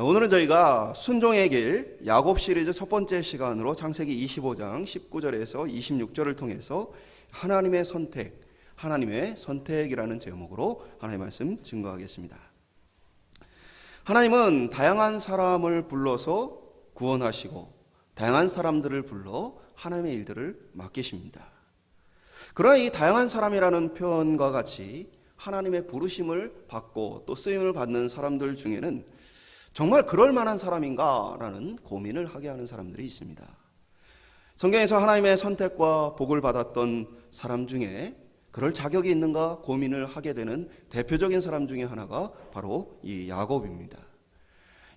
오늘은 저희가 순종의 길 야곱 시리즈 첫 번째 시간으로 창세기 25장 19절에서 26절을 통해서 하나님의 선택이라는 제목으로 하나님의 말씀 증거하겠습니다. 하나님은 다양한 사람을 불러서 구원하시고 다양한 사람들을 불러 하나님의 일들을 맡기십니다. 그러나 이 다양한 사람이라는 표현과 같이 하나님의 부르심을 받고 또 쓰임을 받는 사람들 중에는 정말 그럴 만한 사람인가라는 고민을 하게 하는 사람들이 있습니다. 성경에서 하나님의 선택과 복을 받았던 사람 중에 그럴 자격이 있는가 고민을 하게 되는 대표적인 사람 중에 하나가 바로 이 야곱입니다.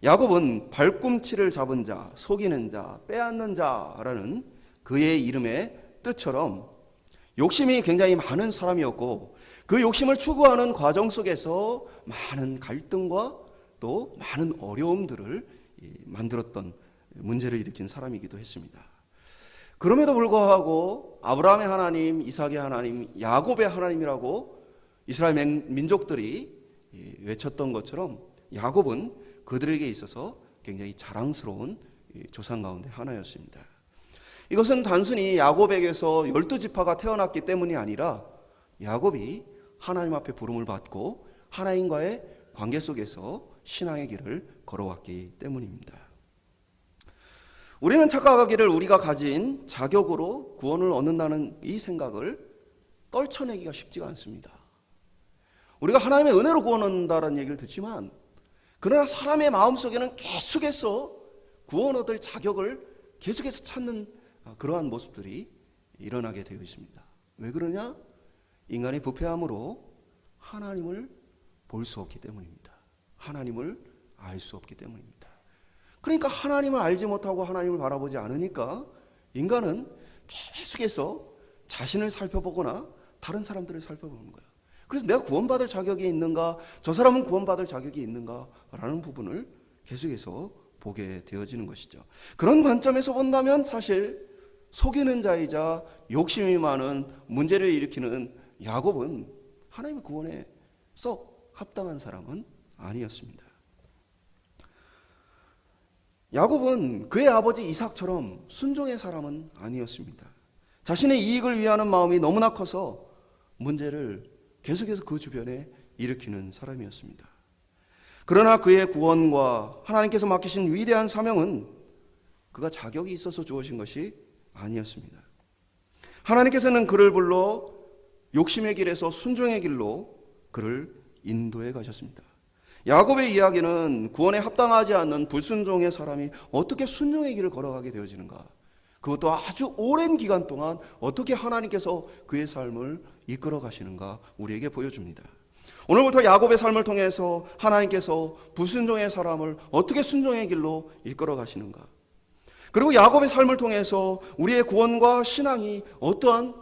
야곱은 발꿈치를 잡은 자, 속이는 자, 빼앗는 자라는 그의 이름의 뜻처럼 욕심이 굉장히 많은 사람이었고 그 욕심을 추구하는 과정 속에서 많은 갈등과 또 많은 어려움들을 만들었던 문제를 일으킨 사람이기도 했습니다. 그럼에도 불구하고 아브라함의 하나님, 이삭의 하나님, 야곱의 하나님이라고 이스라엘 민족들이 외쳤던 것처럼 야곱은 그들에게 있어서 굉장히 자랑스러운 조상 가운데 하나였습니다. 이것은 단순히 야곱에게서 12지파가 태어났기 때문이 아니라 야곱이 하나님 앞에 부름을 받고 하나님과의 관계 속에서 신앙의 길을 걸어왔기 때문입니다. 우리는 착각하기를 우리가 가진 자격으로 구원을 얻는다는 이 생각을 떨쳐내기가 쉽지가 않습니다. 우리가 하나님의 은혜로 구원 얻는다는 얘기를 듣지만 그러나 사람의 마음속에는 계속해서 구원 얻을 자격을 계속해서 찾는 그러한 모습들이 일어나게 되어 있습니다. 왜 그러냐? 인간의 부패함으로 하나님을 볼 수 없기 때문입니다. 하나님을 알 수 없기 때문입니다. 그러니까 하나님을 알지 못하고 하나님을 바라보지 않으니까 인간은 계속해서 자신을 살펴보거나 다른 사람들을 살펴보는 거예요. 그래서 내가 구원받을 자격이 있는가, 저 사람은 구원받을 자격이 있는가라는 부분을 계속해서 보게 되어지는 것이죠. 그런 관점에서 본다면 사실 속이는 자이자 욕심이 많은 문제를 일으키는 야곱은 하나님의 구원에 썩 합당한 사람은 아니었습니다. 야곱은 그의 아버지 이삭처럼 순종의 사람은 아니었습니다. 자신의 이익을 위하는 마음이 너무나 커서 문제를 계속해서 그 주변에 일으키는 사람이었습니다. 그러나 그의 구원과 하나님께서 맡기신 위대한 사명은 그가 자격이 있어서 주어진 것이 아니었습니다. 하나님께서는 그를 불러 욕심의 길에서 순종의 길로 그를 인도해 가셨습니다. 야곱의 이야기는 구원에 합당하지 않는 불순종의 사람이 어떻게 순종의 길을 걸어가게 되어지는가, 그것도 아주 오랜 기간 동안 어떻게 하나님께서 그의 삶을 이끌어 가시는가 우리에게 보여줍니다. 오늘부터 야곱의 삶을 통해서 하나님께서 불순종의 사람을 어떻게 순종의 길로 이끌어 가시는가, 그리고 야곱의 삶을 통해서 우리의 구원과 신앙이 어떠한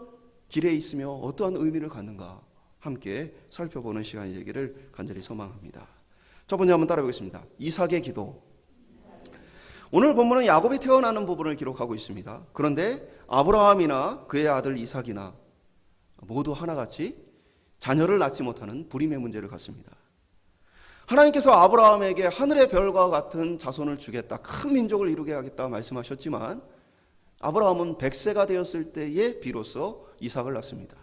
길에 있으며 어떠한 의미를 갖는가 함께 살펴보는 시간이 되기를 간절히 소망합니다. 첫 번째 한번 따라 보겠습니다. 이삭의 기도. 오늘 본문은 야곱이 태어나는 부분을 기록하고 있습니다. 그런데 아브라함이나 그의 아들 이삭이나 모두 하나같이 자녀를 낳지 못하는 불임의 문제를 갖습니다. 하나님께서 아브라함에게 하늘의 별과 같은 자손을 주겠다, 큰 민족을 이루게 하겠다 말씀하셨지만 아브라함은 100세가 되었을 때에 비로소 이삭을 낳습니다.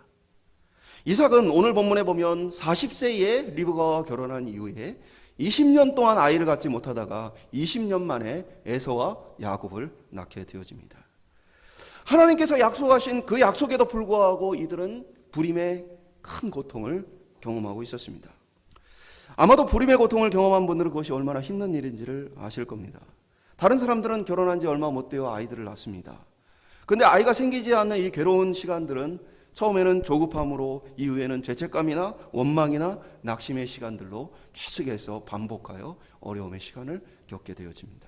이삭은 오늘 본문에 보면 40세에 리브가와 결혼한 이후에 20년 동안 아이를 갖지 못하다가 20년 만에 에서와 야곱을 낳게 되어집니다. 하나님께서 약속하신 그 약속에도 불구하고 이들은 불임의 큰 고통을 경험하고 있었습니다. 아마도 불임의 고통을 경험한 분들은 그것이 얼마나 힘든 일인지를 아실 겁니다. 다른 사람들은 결혼한 지 얼마 못 되어 아이들을 낳습니다. 그런데 아이가 생기지 않는 이 괴로운 시간들은 처음에는 조급함으로, 이후에는 죄책감이나 원망이나 낙심의 시간들로 계속해서 반복하여 어려움의 시간을 겪게 되어집니다.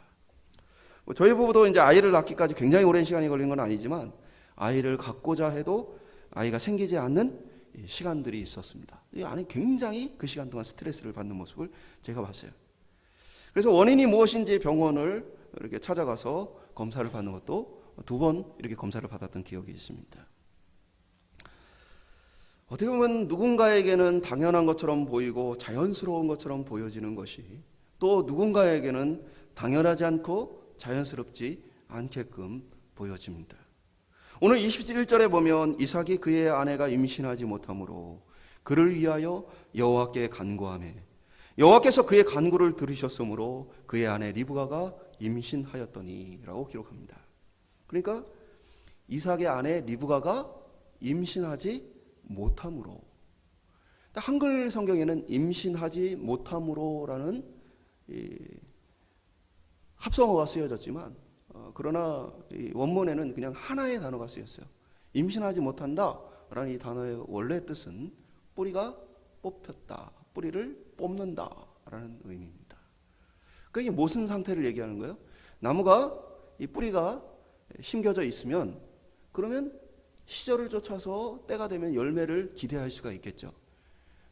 저희 부부도 이제 아이를 낳기까지 굉장히 오랜 시간이 걸린 건 아니지만 아이를 갖고자 해도 아이가 생기지 않는 시간들이 있었습니다. 이 안에 굉장히 그 시간 동안 스트레스를 받는 모습을 제가 봤어요. 그래서 원인이 무엇인지 병원을 이렇게 찾아가서 검사를 받는 것도 2번 이렇게 검사를 받았던 기억이 있습니다. 어떻게 보면 누군가에게는 당연한 것처럼 보이고 자연스러운 것처럼 보여지는 것이 또 누군가에게는 당연하지 않고 자연스럽지 않게끔 보여집니다. 오늘 27절에 보면 이삭이 그의 아내가 임신하지 못하므로 그를 위하여 여호와께 간구하매 여호와께서 그의 간구를 들으셨으므로 그의 아내 리브가가 임신하였더니라고 기록합니다. 그러니까 이삭의 아내 리브가가 임신하지 못함으로, 한글 성경에는 임신하지 못함으로라는 합성어가 쓰여졌지만 그러나 원문에는 그냥 하나의 단어가 쓰였어요. 임신하지 못한다라는 이 단어의 원래 뜻은 뿌리가 뽑혔다, 뿌리를 뽑는다라는 의미입니다. 그게 무슨 상태를 얘기하는 거예요? 나무가 이 뿌리가 심겨져 있으면 그러면 시절을 쫓아서 때가 되면 열매를 기대할 수가 있겠죠.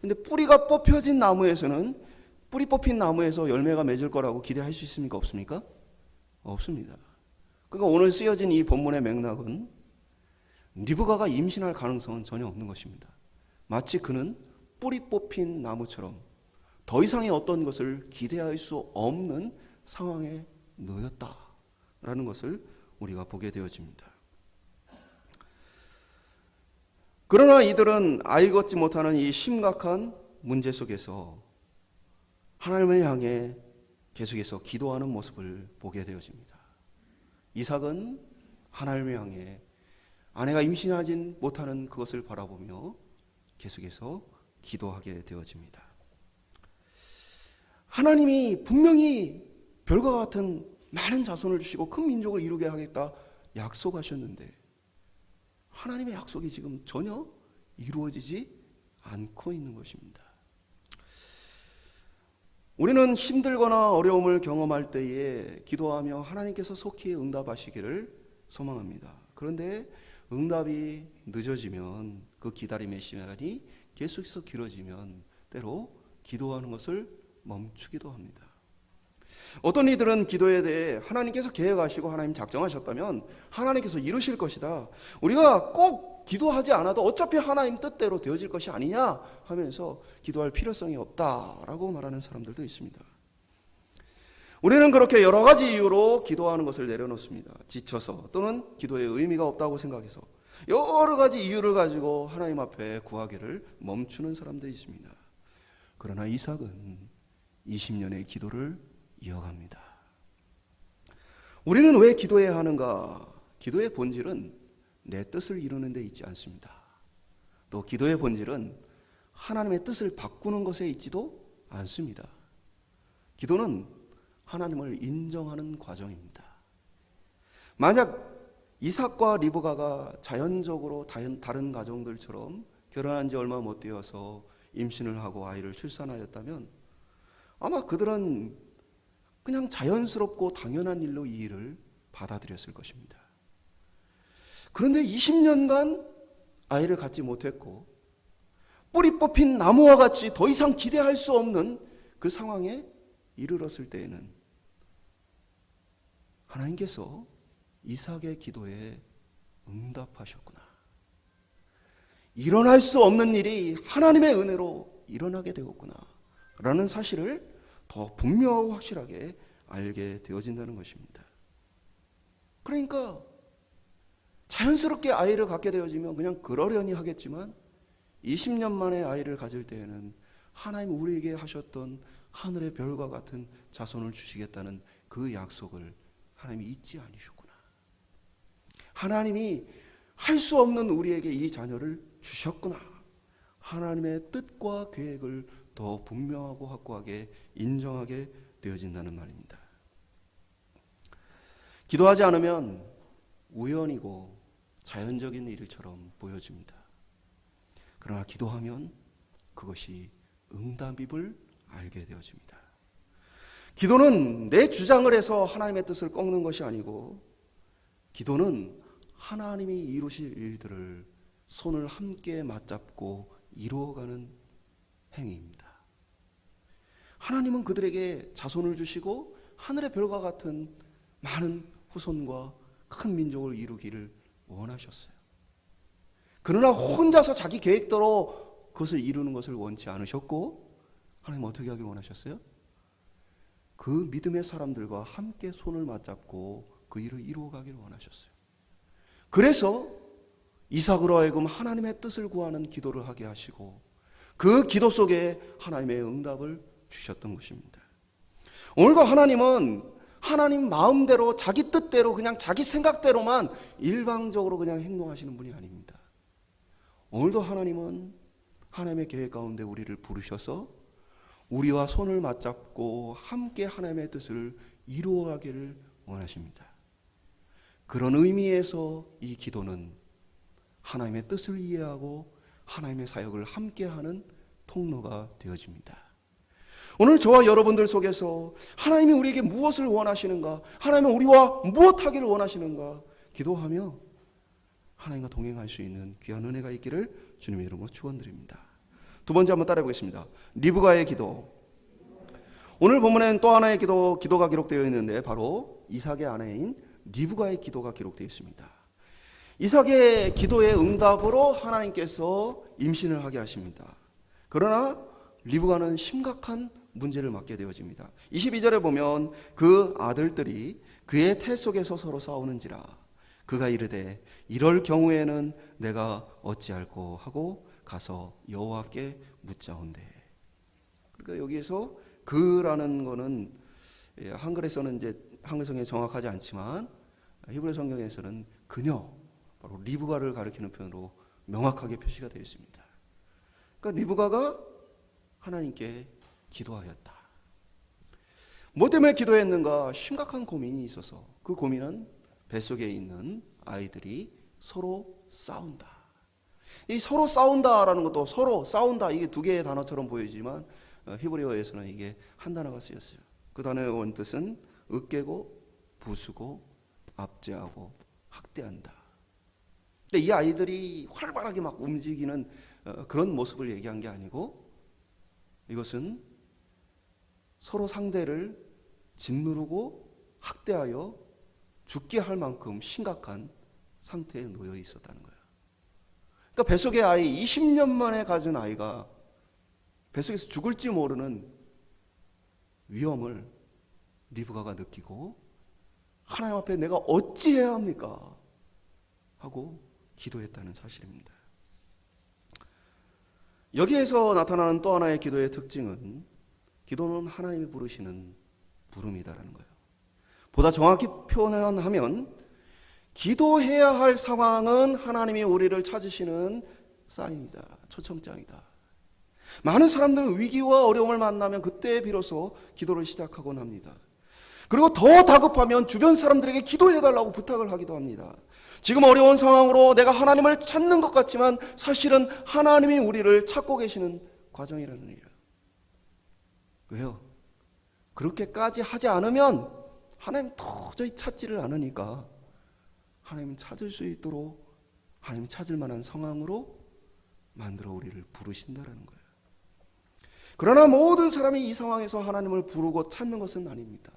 근데 뿌리가 뽑혀진 나무에서는 뿌리 뽑힌 나무에서 열매가 맺을 거라고 기대할 수 있습니까? 없습니까? 없습니다. 그러니까 오늘 쓰여진 이 본문의 맥락은 리브가가 임신할 가능성은 전혀 없는 것입니다. 마치 그는 뿌리 뽑힌 나무처럼 더 이상의 어떤 것을 기대할 수 없는 상황에 놓였다라는 것을 우리가 보게 되어집니다. 그러나 이들은 아이 걷지 못하는 이 심각한 문제 속에서 하나님을 향해 계속해서 기도하는 모습을 보게 되어집니다. 이삭은 하나님을 향해 아내가 임신하지 못하는 그것을 바라보며 계속해서 기도하게 되어집니다. 하나님이 분명히 별과 같은 많은 자손을 주시고 큰 민족을 이루게 하겠다 약속하셨는데 하나님의 약속이 지금 전혀 이루어지지 않고 있는 것입니다. 우리는 힘들거나 어려움을 경험할 때에 기도하며 하나님께서 속히 응답하시기를 소망합니다. 그런데 응답이 늦어지면 그 기다림의 시간이 계속해서 길어지면 때로 기도하는 것을 멈추기도 합니다. 어떤 이들은 기도에 대해 하나님께서 계획하시고 하나님 작정하셨다면 하나님께서 이루실 것이다, 우리가 꼭 기도하지 않아도 어차피 하나님 뜻대로 되어질 것이 아니냐 하면서 기도할 필요성이 없다라고 말하는 사람들도 있습니다. 우리는 그렇게 여러 가지 이유로 기도하는 것을 내려놓습니다. 지쳐서 또는 기도에 의미가 없다고 생각해서 여러 가지 이유를 가지고 하나님 앞에 구하기를 멈추는 사람들이 있습니다. 그러나 이삭은 20년의 기도를 이어갑니다. 우리는 왜 기도해야 하는가? 기도의 본질은 내 뜻을 이루는 데 있지 않습니다. 또 기도의 본질은 하나님의 뜻을 바꾸는 것에 있지도 않습니다. 기도는 하나님을 인정하는 과정입니다. 만약 이삭과 리브가가 자연적으로 다른 가정들처럼 결혼한 지 얼마 못 되어서 임신을 하고 아이를 출산하였다면 아마 그들은 그냥 자연스럽고 당연한 일로 이 일을 받아들였을 것입니다. 그런데 20년간 아이를 갖지 못했고 뿌리 뽑힌 나무와 같이 더 이상 기대할 수 없는 그 상황에 이르렀을 때에는 하나님께서 이삭의 기도에 응답하셨구나, 일어날 수 없는 일이 하나님의 은혜로 일어나게 되었구나 라는 사실을 더 분명하고 확실하게 알게 되어진다는 것입니다. 그러니까 자연스럽게 아이를 갖게 되어지면 그냥 그러려니 하겠지만 20년 만에 아이를 가질 때에는 하나님 우리에게 하셨던 하늘의 별과 같은 자손을 주시겠다는 그 약속을 하나님이 잊지 않으셨구나, 하나님이 할 수 없는 우리에게 이 자녀를 주셨구나, 하나님의 뜻과 계획을 더 분명하고 확고하게 인정하게 되어진다는 말입니다. 기도하지 않으면 우연이고 자연적인 일처럼 보여집니다. 그러나 기도하면 그것이 응답임을 알게 되어집니다. 기도는 내 주장을 해서 하나님의 뜻을 꺾는 것이 아니고 기도는 하나님이 이루실 일들을 손을 함께 맞잡고 이루어가는 행위입니다. 하나님은 그들에게 자손을 주시고 하늘의 별과 같은 많은 후손과 큰 민족을 이루기를 원하셨어요. 그러나 혼자서 자기 계획대로 그것을 이루는 것을 원치 않으셨고 하나님 어떻게 하길 원하셨어요? 그 믿음의 사람들과 함께 손을 맞잡고 그 일을 이루어가기를 원하셨어요. 그래서 이삭으로 하여금 하나님의 뜻을 구하는 기도를 하게 하시고 그 기도 속에 하나님의 응답을 주셨던 것입니다. 오늘도 하나님은 하나님 마음대로 자기 뜻대로 그냥 자기 생각대로만 일방적으로 그냥 행동하시는 분이 아닙니다. 오늘도 하나님은 하나님의 계획 가운데 우리를 부르셔서 우리와 손을 맞잡고 함께 하나님의 뜻을 이루어가기를 원하십니다. 그런 의미에서 이 기도는 하나님의 뜻을 이해하고 하나님의 사역을 함께하는 통로가 되어집니다. 오늘 저와 여러분들 속에서 하나님이 우리에게 무엇을 원하시는가, 하나님은 우리와 무엇하기를 원하시는가 기도하며 하나님과 동행할 수 있는 귀한 은혜가 있기를 주님의 이름으로 축원드립니다. 두 번째 한번 따라해 보겠습니다. 리브가의 기도. 오늘 본문엔 또 하나의 기도가 기록되어 있는데 바로 이삭의 아내인 리브가의 기도가 기록되어 있습니다. 이삭의 기도의 응답으로 하나님께서 임신을 하게 하십니다. 그러나 리브가는 심각한 문제를 맞게 되어집니다. 22절에 보면 그 아들들이 그의 태 속에서 서로 싸우는지라 그가 이르되 이럴 경우에는 내가 어찌할꼬 하고 가서 여호와께 묻자온대. 그러니까 여기에서 그라는 거는 한글에서는 이제 한글성에 정확하지 않지만 히브리 성경에서는 그녀, 바로 리브가를 가리키는 표현으로 명확하게 표시가 되어 있습니다. 그러니까 리브가가 하나님께 기도하였다. 뭐 때문에 기도했는가? 심각한 고민이 있어서 그 고민은 뱃속에 있는 아이들이 서로 싸운다. 이 서로 싸운다라는 것도 서로 싸운다 이게 두 개의 단어처럼 보이지만 히브리어에서는 이게 한 단어가 쓰였어요. 그 단어의 원뜻은 으깨고 부수고 압제하고 학대한다. 근데 이 아이들이 활발하게 막 움직이는 그런 모습을 얘기한 게 아니고 이것은 서로 상대를 짓누르고 학대하여 죽게 할 만큼 심각한 상태에 놓여 있었다는 거예요. 그러니까 뱃속의 아이 20년 만에 가진 아이가 뱃속에서 죽을지 모르는 위험을 리브가가 느끼고 하나님 앞에 내가 어찌해야 합니까? 하고 기도했다는 사실입니다. 여기에서 나타나는 또 하나의 기도의 특징은 기도는 하나님이 부르시는 부름이다라는 거예요. 보다 정확히 표현하면 기도해야 할 상황은 하나님이 우리를 찾으시는 사인이다. 초청장이다. 많은 사람들은 위기와 어려움을 만나면 그때 비로소 기도를 시작하곤 합니다. 그리고 더 다급하면 주변 사람들에게 기도해달라고 부탁을 하기도 합니다. 지금 어려운 상황으로 내가 하나님을 찾는 것 같지만 사실은 하나님이 우리를 찾고 계시는 과정이라는 일이에요. 왜요? 그렇게까지 하지 않으면 하나님 도저히 찾지를 않으니까 하나님 찾을 수 있도록 하나님 찾을 만한 상황으로 만들어 우리를 부르신다라는 거예요. 그러나 모든 사람이 이 상황에서 하나님을 부르고 찾는 것은 아닙니다.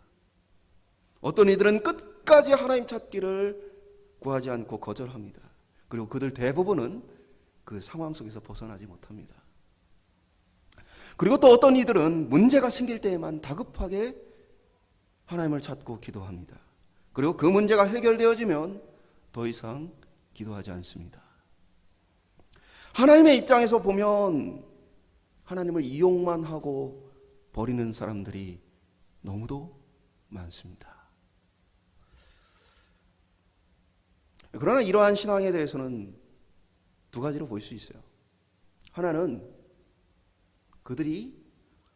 어떤 이들은 끝까지 하나님 찾기를 구하지 않고 거절합니다. 그리고 그들 대부분은 그 상황 속에서 벗어나지 못합니다. 그리고 또 어떤 이들은 문제가 생길 때에만 다급하게 하나님을 찾고 기도합니다. 그리고 그 문제가 해결되어지면 더 이상 기도하지 않습니다. 하나님의 입장에서 보면 하나님을 이용만 하고 버리는 사람들이 너무도 많습니다. 그러나 이러한 신앙에 대해서는 두 가지로 볼 수 있어요. 하나는 그들이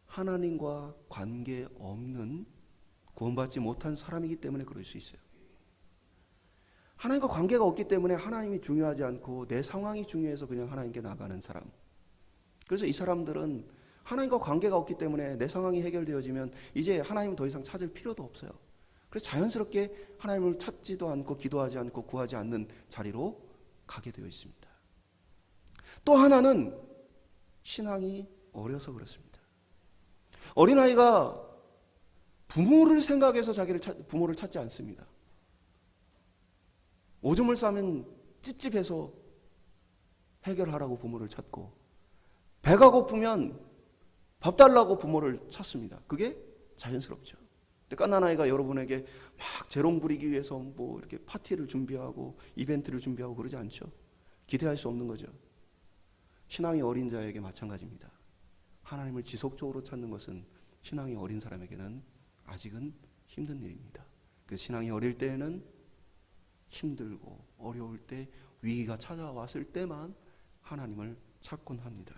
하나님과 관계없는 구원받지 못한 사람이기 때문에 그럴 수 있어요. 하나님과 관계가 없기 때문에 하나님이 중요하지 않고 내 상황이 중요해서 그냥 하나님께 나가는 사람. 그래서 이 사람들은 하나님과 관계가 없기 때문에 내 상황이 해결되어지면 이제 하나님을 더 이상 찾을 필요도 없어요. 그래서 자연스럽게 하나님을 찾지도 않고 기도하지 않고 구하지 않는 자리로 가게 되어 있습니다. 또 하나는 신앙이 어려서 그렇습니다. 어린아이가 부모를 생각해서 부모를 찾지 않습니다. 오줌을 싸면 찝찝해서 해결하라고 부모를 찾고 배가 고프면 밥 달라고 부모를 찾습니다. 그게 자연스럽죠. 갓난 아이가 여러분에게 막 재롱 부리기 위해서 뭐 이렇게 파티를 준비하고 이벤트를 준비하고 그러지 않죠. 기대할 수 없는 거죠. 신앙이 어린 자에게 마찬가지입니다. 하나님을 지속적으로 찾는 것은 신앙이 어린 사람에게는 아직은 힘든 일입니다. 그 신앙이 어릴 때에는 힘들고 어려울 때, 위기가 찾아왔을 때만 하나님을 찾곤 합니다.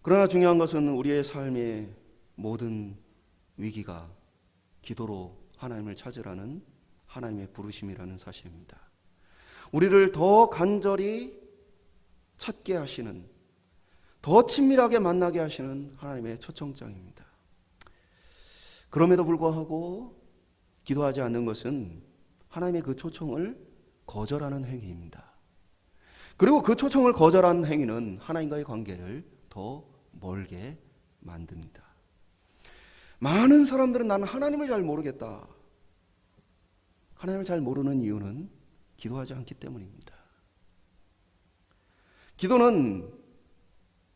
그러나 중요한 것은 우리의 삶의 모든 위기가 기도로 하나님을 찾으라는 하나님의 부르심이라는 사실입니다. 우리를 더 간절히 찾게 하시는, 더 친밀하게 만나게 하시는 하나님의 초청장입니다. 그럼에도 불구하고 기도하지 않는 것은 하나님의 그 초청을 거절하는 행위입니다. 그리고 그 초청을 거절하는 행위는 하나님과의 관계를 더 멀게 만듭니다. 많은 사람들은 나는 하나님을 잘 모르겠다. 하나님을 잘 모르는 이유는 기도하지 않기 때문입니다. 기도는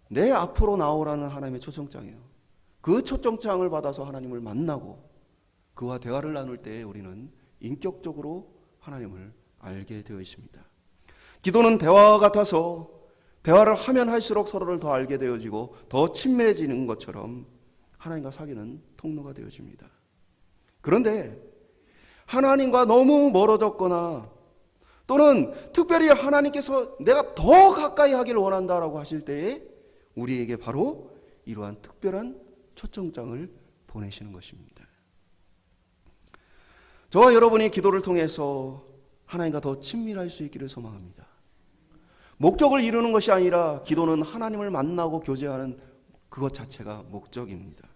내 앞으로 나오라는 하나님의 초청장이에요. 그 초청장을 받아서 하나님을 만나고 그와 대화를 나눌 때 우리는 인격적으로 하나님을 알게 되어 있습니다. 기도는 대화와 같아서 대화를 하면 할수록 서로를 더 알게 되어지고 더 친밀해지는 것처럼 하나님과 사귀는 통로가 되어집니다. 그런데 하나님과 너무 멀어졌거나 또는 특별히 하나님께서 내가 더 가까이 하기를 원한다라고 하실 때에 우리에게 바로 이러한 특별한 초청장을 보내시는 것입니다. 저와 여러분이 기도를 통해서 하나님과 더 친밀할 수 있기를 소망합니다. 목적을 이루는 것이 아니라 기도는 하나님을 만나고 교제하는 그것 자체가 목적입니다.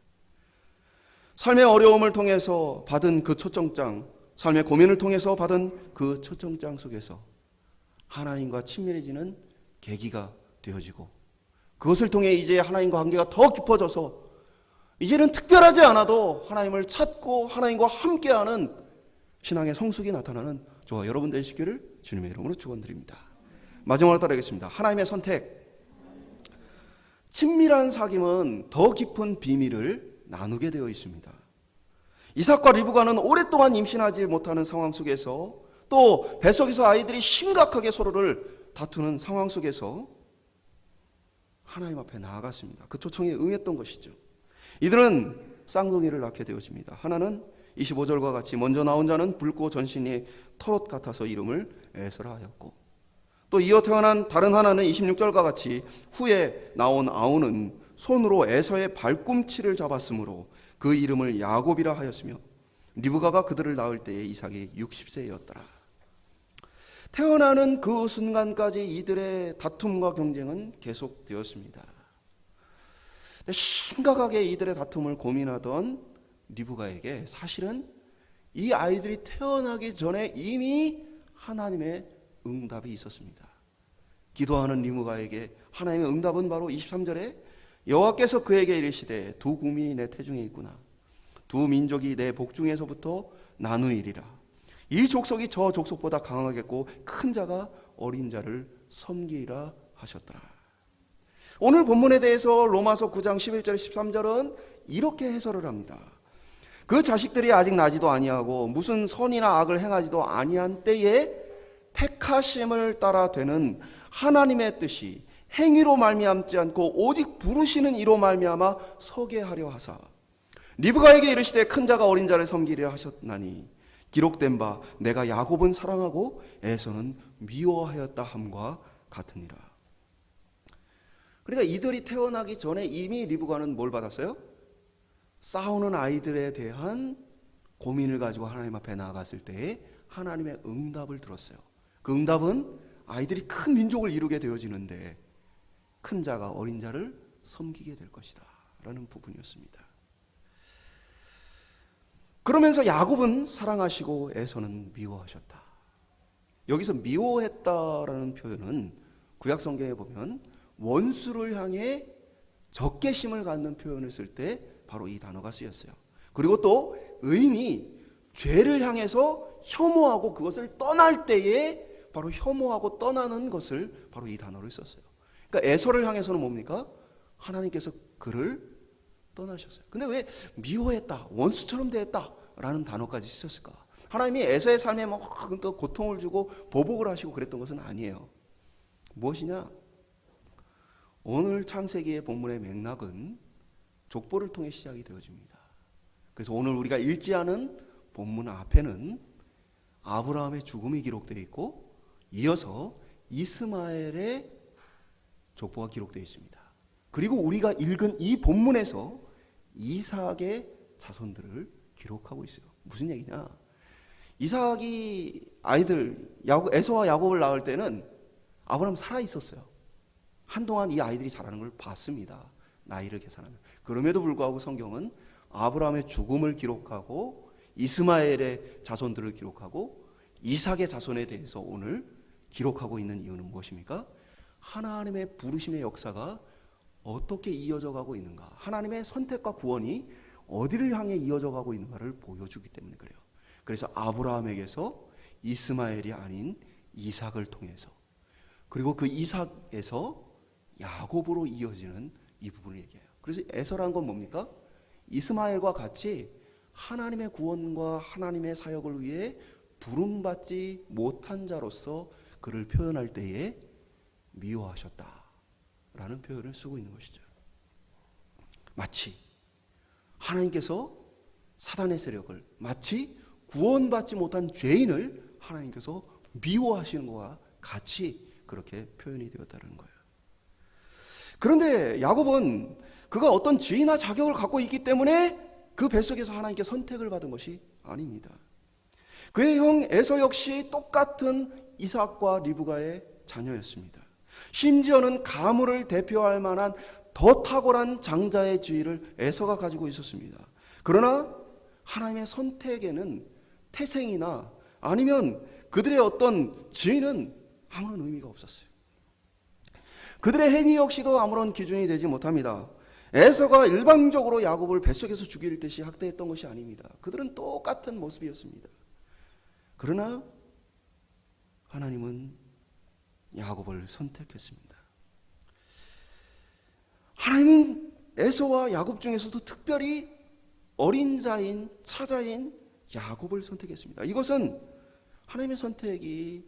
삶의 어려움을 통해서 받은 그 초청장, 삶의 고민을 통해서 받은 그 초청장 속에서 하나님과 친밀해지는 계기가 되어지고 그것을 통해 이제 하나님과 관계가 더 깊어져서 이제는 특별하지 않아도 하나님을 찾고 하나님과 함께하는 신앙의 성숙이 나타나는 저와 여러분 되시기를 주님의 이름으로 축원드립니다. 마지막으로 따르겠습니다. 하나님의 선택. 친밀한 사귐은 더 깊은 비밀을 나누게 되어 있습니다. 이삭과 리브가는 오랫동안 임신하지 못하는 상황 속에서 또 뱃속에서 아이들이 심각하게 서로를 다투는 상황 속에서 하나님 앞에 나아갔습니다. 그 초청에 응했던 것이죠. 이들은 쌍둥이를 낳게 되어집니다. 하나는 25절과 같이 먼저 나온 자는 붉고 전신이 털옷 같아서 이름을 에서라 하였고 또 이어 태어난 다른 하나는 26절과 같이 후에 나온 아우는 손으로 에서의 발꿈치를 잡았으므로 그 이름을 야곱이라 하였으며 리브가가 그들을 낳을 때에 이삭이 60세였더라. 태어나는 그 순간까지 이들의 다툼과 경쟁은 계속되었습니다. 심각하게 이들의 다툼을 고민하던 리브가에게 사실은 이 아이들이 태어나기 전에 이미 하나님의 응답이 있었습니다. 기도하는 리브가에게 하나님의 응답은 바로 23절에 여호와께서 그에게 이르시되 두 국민이 내 태중에 있구나. 두 민족이 내 복중에서부터 나누이리라. 이 족속이 저 족속보다 강하겠고 큰 자가 어린 자를 섬기리라 하셨더라. 오늘 본문에 대해서 로마서 9장 11절 13절은 이렇게 해설을 합니다. 그 자식들이 아직 나지도 아니하고 무슨 선이나 악을 행하지도 아니한 때에 택하심을 따라 되는 하나님의 뜻이 행위로 말미암지 않고 오직 부르시는 이로 말미암아 서게 하려 하사 리브가에게 이르시되 큰 자가 어린 자를 섬기려 하셨나니 기록된 바 내가 야곱은 사랑하고 에서는 미워하였다 함과 같으니라. 그러니까 이들이 태어나기 전에 이미 리브가는 뭘 받았어요? 싸우는 아이들에 대한 고민을 가지고 하나님 앞에 나아갔을 때에 하나님의 응답을 들었어요. 그 응답은 아이들이 큰 민족을 이루게 되어지는데 큰 자가 어린 자를 섬기게 될 것이다 라는 부분이었습니다. 그러면서 야곱은 사랑하시고 에서는 미워하셨다. 여기서 미워했다라는 표현은 구약 성경에 보면 원수를 향해 적개심을 갖는 표현을 쓸 때 바로 이 단어가 쓰였어요. 그리고 또 의인이 죄를 향해서 혐오하고 그것을 떠날 때에 바로 혐오하고 떠나는 것을 바로 이 단어를 썼어요. 그러니까 에서를 향해서는 뭡니까? 하나님께서 그를 떠나셨어요. 근데 왜 미워했다, 원수처럼 대했다 라는 단어까지 쓰셨을까? 하나님이 에서의 삶에 또 고통을 주고 보복을 하시고 그랬던 것은 아니에요. 무엇이냐? 오늘 창세기의 본문의 맥락은 족보를 통해 시작이 되어집니다. 그래서 오늘 우리가 읽지 않은 본문 앞에는 아브라함의 죽음이 기록되어 있고 이어서 이스마엘의 족보가 기록되어 있습니다. 그리고 우리가 읽은 이 본문에서 이삭의 자손들을 기록하고 있어요. 무슨 얘기냐? 이삭이 아이들 에서와 야곱을 낳을 때는 아브라함 살아 있었어요. 한동안 이 아이들이 자라는 걸 봤습니다. 나이를 계산하면. 그럼에도 불구하고 성경은 아브라함의 죽음을 기록하고 이스마엘의 자손들을 기록하고 이삭의 자손에 대해서 오늘 기록하고 있는 이유는 무엇입니까? 하나님의 부르심의 역사가 어떻게 이어져 가고 있는가, 하나님의 선택과 구원이 어디를 향해 이어져 가고 있는가를 보여주기 때문에 그래요. 그래서 아브라함에게서 이스마엘이 아닌 이삭을 통해서, 그리고 그 이삭에서 야곱으로 이어지는 이 부분을 얘기해요. 그래서 에서란 건 뭡니까? 이스마엘과 같이 하나님의 구원과 하나님의 사역을 위해 부름받지 못한 자로서 그를 표현할 때에 미워하셨다라는 표현을 쓰고 있는 것이죠. 마치 하나님께서 사단의 세력을, 마치 구원받지 못한 죄인을 하나님께서 미워하시는 것과 같이 그렇게 표현이 되었다는 거예요. 그런데 야곱은 그가 어떤 지위나 자격을 갖고 있기 때문에 그 뱃속에서 하나님께 선택을 받은 것이 아닙니다. 그의 형 에서 역시 똑같은 이삭과 리브가의 자녀였습니다. 심지어는 가물을 대표할 만한 더 탁월한 장자의 지위를 에서가 가지고 있었습니다. 그러나 하나님의 선택에는 태생이나 아니면 그들의 어떤 지위는 아무런 의미가 없었어요. 그들의 행위 역시도 아무런 기준이 되지 못합니다. 에서가 일방적으로 야곱을 뱃속에서 죽일 듯이 학대했던 것이 아닙니다. 그들은 똑같은 모습이었습니다. 그러나 하나님은 야곱을 선택했습니다. 하나님은 에서와 야곱 중에서도 특별히 어린 자인 차자인 야곱을 선택했습니다. 이것은 하나님의 선택이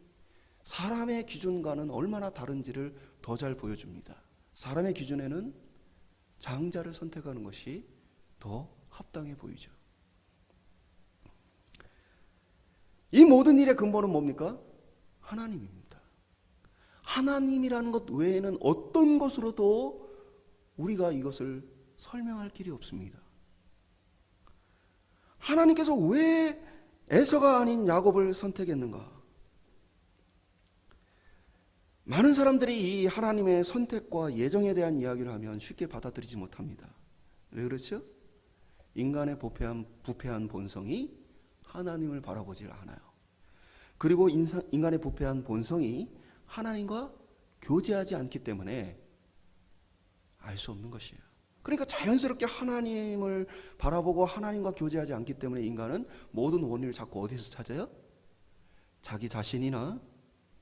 사람의 기준과는 얼마나 다른지를 더 잘 보여줍니다. 사람의 기준에는 장자를 선택하는 것이 더 합당해 보이죠. 이 모든 일의 근본은 뭡니까? 하나님입니다. 하나님이라는 것 외에는 어떤 것으로도 우리가 이것을 설명할 길이 없습니다. 하나님께서 왜 에서가 아닌 야곱을 선택했는가? 많은 사람들이 이 하나님의 선택과 예정에 대한 이야기를 하면 쉽게 받아들이지 못합니다. 왜 그렇죠? 인간의 부패한 본성이 하나님을 바라보질 않아요. 그리고 인간의 부패한 본성이 하나님과 교제하지 않기 때문에 알 수 없는 것이에요. 그러니까 자연스럽게 하나님을 바라보고 하나님과 교제하지 않기 때문에 인간은 모든 원인을 자꾸 어디서 찾아요? 자기 자신이나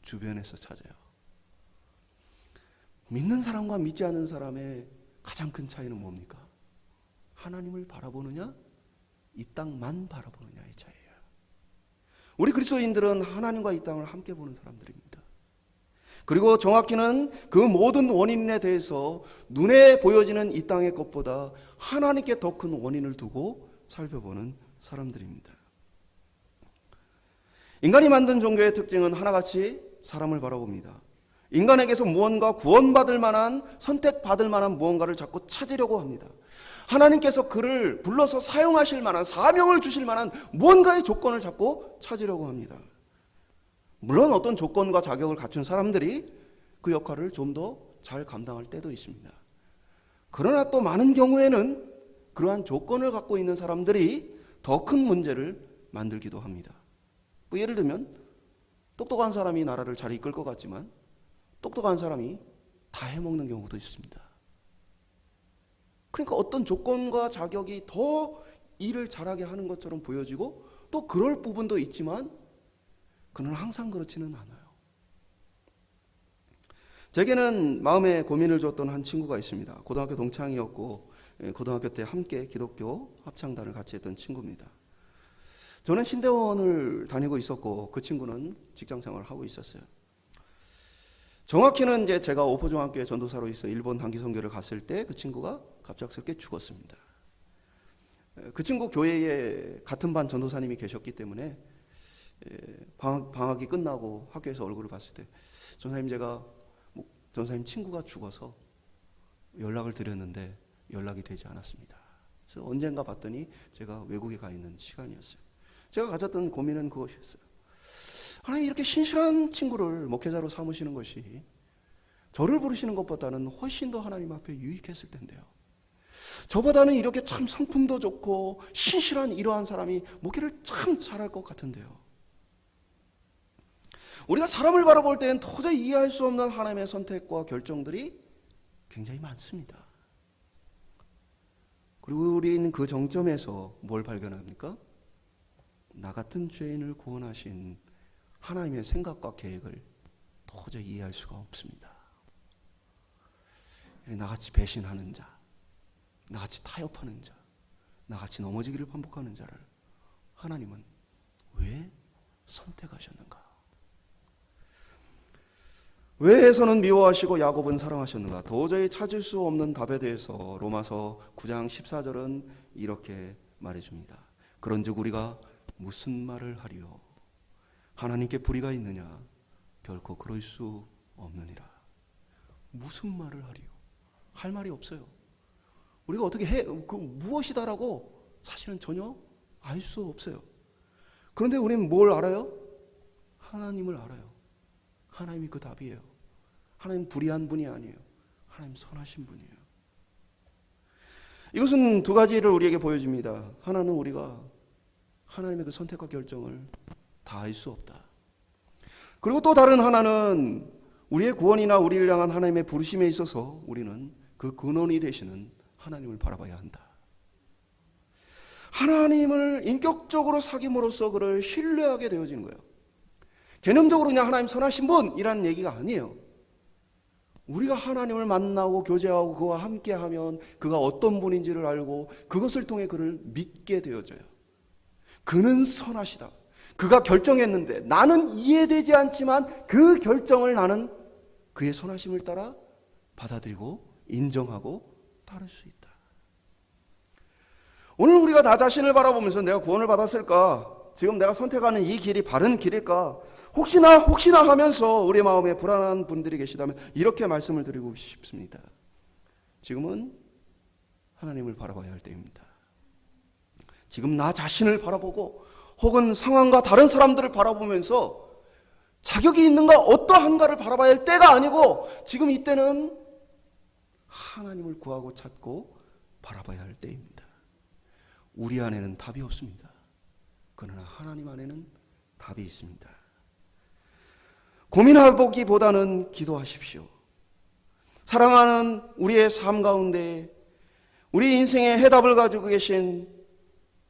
주변에서 찾아요. 믿는 사람과 믿지 않는 사람의 가장 큰 차이는 뭡니까? 하나님을 바라보느냐, 이 땅만 바라보느냐의 차이예요. 우리 그리스도인들은 하나님과 이 땅을 함께 보는 사람들입니다. 그리고 정확히는 그 모든 원인에 대해서 눈에 보여지는 이 땅의 것보다 하나님께 더 큰 원인을 두고 살펴보는 사람들입니다. 인간이 만든 종교의 특징은 하나같이 사람을 바라봅니다. 인간에게서 무언가 구원받을 만한, 선택받을 만한 무언가를 자꾸 찾으려고 합니다. 하나님께서 그를 불러서 사용하실 만한, 사명을 주실 만한 무언가의 조건을 자꾸 찾으려고 합니다. 물론 어떤 조건과 자격을 갖춘 사람들이 그 역할을 좀 더 잘 감당할 때도 있습니다. 그러나 또 많은 경우에는 그러한 조건을 갖고 있는 사람들이 더 큰 문제를 만들기도 합니다. 뭐 예를 들면 똑똑한 사람이 나라를 잘 이끌 것 같지만 똑똑한 사람이 다 해먹는 경우도 있습니다. 그러니까 어떤 조건과 자격이 더 일을 잘하게 하는 것처럼 보여지고 또 그럴 부분도 있지만 그는 항상 그렇지는 않아요. 제게는 마음에 고민을 줬던 한 친구가 있습니다. 고등학교 동창이었고 고등학교 때 함께 기독교 합창단을 같이 했던 친구입니다. 저는 신대원을 다니고 있었고 그 친구는 직장 생활을 하고 있었어요. 정확히는 이제 제가 오포중학교에 전도사로 있어 일본 단기 선교를 갔을 때 그 친구가 갑작스럽게 죽었습니다. 그 친구 교회에 같은 반 전도사님이 계셨기 때문에 방학이 끝나고 학교에서 얼굴을 봤을 때 전사님, 제가 전사님 친구가 죽어서 연락을 드렸는데 연락이 되지 않았습니다. 그래서 언젠가 봤더니 제가 외국에 가 있는 시간이었어요. 제가 가졌던 고민은 그것이었어요. 하나님, 이렇게 신실한 친구를 목회자로 삼으시는 것이 저를 부르시는 것보다는 훨씬 더 하나님 앞에 유익했을 텐데요. 저보다는 이렇게 참 성품도 좋고 신실한 이러한 사람이 목회를 참 잘할 것 같은데요. 우리가 사람을 바라볼 때는 도저히 이해할 수 없는 하나님의 선택과 결정들이 굉장히 많습니다. 그리고 우리는 그 정점에서 뭘 발견합니까? 나 같은 죄인을 구원하신 하나님의 생각과 계획을 도저히 이해할 수가 없습니다. 나같이 배신하는 자, 나같이 타협하는 자, 나같이 넘어지기를 반복하는 자를 하나님은 왜 선택하셨는가? 왜 에서는 미워하시고 야곱은 사랑하셨는가? 도저히 찾을 수 없는 답에 대해서 로마서 9장 14절은 이렇게 말해줍니다. 그런즉 우리가 무슨 말을 하리요? 하나님께 불의가 있느냐? 결코 그럴 수 없느니라. 무슨 말을 하리요? 할 말이 없어요. 우리가 어떻게 무엇이다라고 사실은 전혀 알 수 없어요. 그런데 우리는 뭘 알아요? 하나님을 알아요. 하나님이 그 답이에요. 하나님 불의한 분이 아니에요. 하나님 선하신 분이에요. 이것은 두 가지를 우리에게 보여줍니다. 하나는 우리가 하나님의 그 선택과 결정을 다 알 수 없다. 그리고 또 다른 하나는 우리의 구원이나 우리를 향한 하나님의 부르심에 있어서 우리는 그 근원이 되시는 하나님을 바라봐야 한다. 하나님을 인격적으로 사귐으로써 그를 신뢰하게 되어지는 거예요. 개념적으로 그냥 하나님 선하신 분이라는 얘기가 아니에요. 우리가 하나님을 만나고 교제하고 그와 함께하면 그가 어떤 분인지를 알고 그것을 통해 그를 믿게 되어져요. 그는 선하시다. 그가 결정했는데 나는 이해되지 않지만 그 결정을 나는 그의 선하심을 따라 받아들이고 인정하고 따를 수 있다. 오늘 우리가 나 자신을 바라보면서 내가 구원을 받았을까? 지금 내가 선택하는 이 길이 바른 길일까? 혹시나 하면서 우리 마음에 불안한 분들이 계시다면 이렇게 말씀을 드리고 싶습니다. 지금은 하나님을 바라봐야 할 때입니다. 지금 나 자신을 바라보고 혹은 상황과 다른 사람들을 바라보면서 자격이 있는가 어떠한가를 바라봐야 할 때가 아니고 지금 이때는 하나님을 구하고 찾고 바라봐야 할 때입니다. 우리 안에는 답이 없습니다. 그러나 하나님 안에는 답이 있습니다. 고민해보기보다는 기도하십시오. 사랑하는 우리의 삶 가운데 우리 인생의 해답을 가지고 계신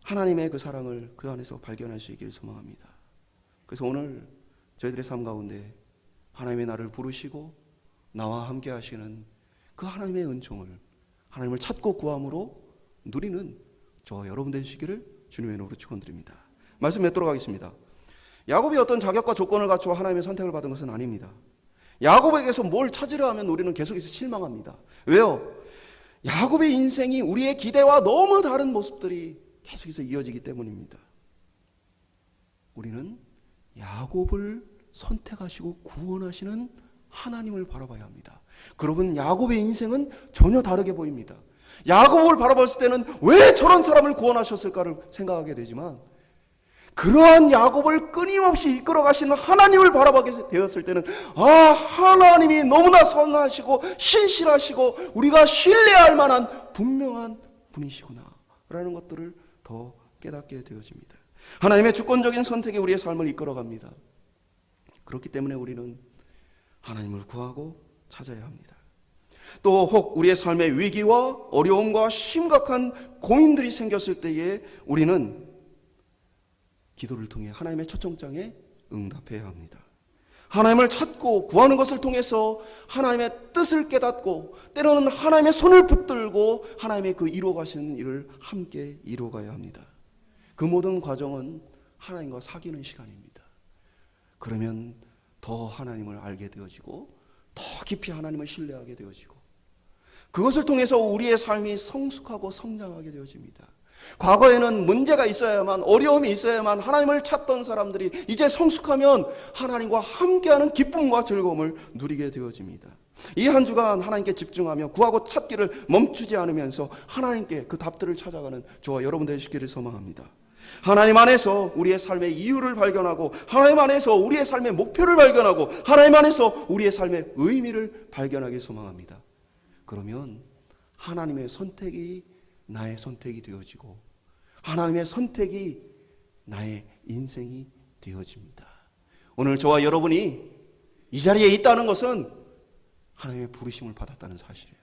하나님의 그 사랑을 그 안에서 발견할 수 있기를 소망합니다. 그래서 오늘 저희들의 삶 가운데 하나님의 나를 부르시고 나와 함께 하시는 그 하나님의 은총을 하나님을 찾고 구함으로 누리는 저와 여러분 되시기를 주님의 이름으로 축원드립니다. 말씀 맺도록 하겠습니다. 야곱이 어떤 자격과 조건을 갖추어 하나님의 선택을 받은 것은 아닙니다. 야곱에게서 뭘 찾으려 하면 우리는 계속해서 실망합니다. 왜요? 야곱의 인생이 우리의 기대와 너무 다른 모습들이 계속해서 이어지기 때문입니다. 우리는 야곱을 선택하시고 구원하시는 하나님을 바라봐야 합니다. 그러면 야곱의 인생은 전혀 다르게 보입니다. 야곱을 바라봤을 때는 왜 저런 사람을 구원하셨을까를 생각하게 되지만 그러한 야곱을 끊임없이 이끌어 가시는 하나님을 바라보게 되었을 때는 하나님이 너무나 선하시고 신실하시고 우리가 신뢰할 만한 분명한 분이시구나 라는 것들을 더 깨닫게 되어집니다. 하나님의 주권적인 선택이 우리의 삶을 이끌어갑니다. 그렇기 때문에 우리는 하나님을 구하고 찾아야 합니다. 또 혹 우리의 삶의 위기와 어려움과 심각한 고민들이 생겼을 때에 우리는 기도를 통해 하나님의 초청장에 응답해야 합니다. 하나님을 찾고 구하는 것을 통해서 하나님의 뜻을 깨닫고 때로는 하나님의 손을 붙들고 하나님의 그 이루어가시는 일을 함께 이루어가야 합니다. 그 모든 과정은 하나님과 사귀는 시간입니다. 그러면 더 하나님을 알게 되어지고 더 깊이 하나님을 신뢰하게 되어지고 그것을 통해서 우리의 삶이 성숙하고 성장하게 되어집니다. 과거에는 문제가 있어야만, 어려움이 있어야만 하나님을 찾던 사람들이 이제 성숙하면 하나님과 함께하는 기쁨과 즐거움을 누리게 되어집니다. 이 한 주간 하나님께 집중하며 구하고 찾기를 멈추지 않으면서 하나님께 그 답들을 찾아가는 저와 여러분 되시기를 소망합니다. 하나님 안에서 우리의 삶의 이유를 발견하고 하나님 안에서 우리의 삶의 목표를 발견하고 하나님 안에서 우리의 삶의 의미를 발견하기 소망합니다. 그러면 하나님의 선택이 나의 선택이 되어지고 하나님의 선택이 나의 인생이 되어집니다. 오늘 저와 여러분이 이 자리에 있다는 것은 하나님의 부르심을 받았다는 사실이에요.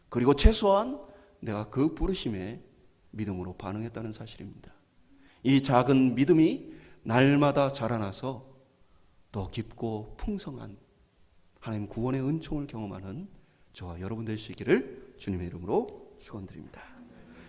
그리고 최소한 내가 그 부르심에 믿음으로 반응했다는 사실입니다. 이 작은 믿음이 날마다 자라나서 더 깊고 풍성한 하나님 구원의 은총을 경험하는 저와 여러분 되시기를 주님의 이름으로 축원드립니다.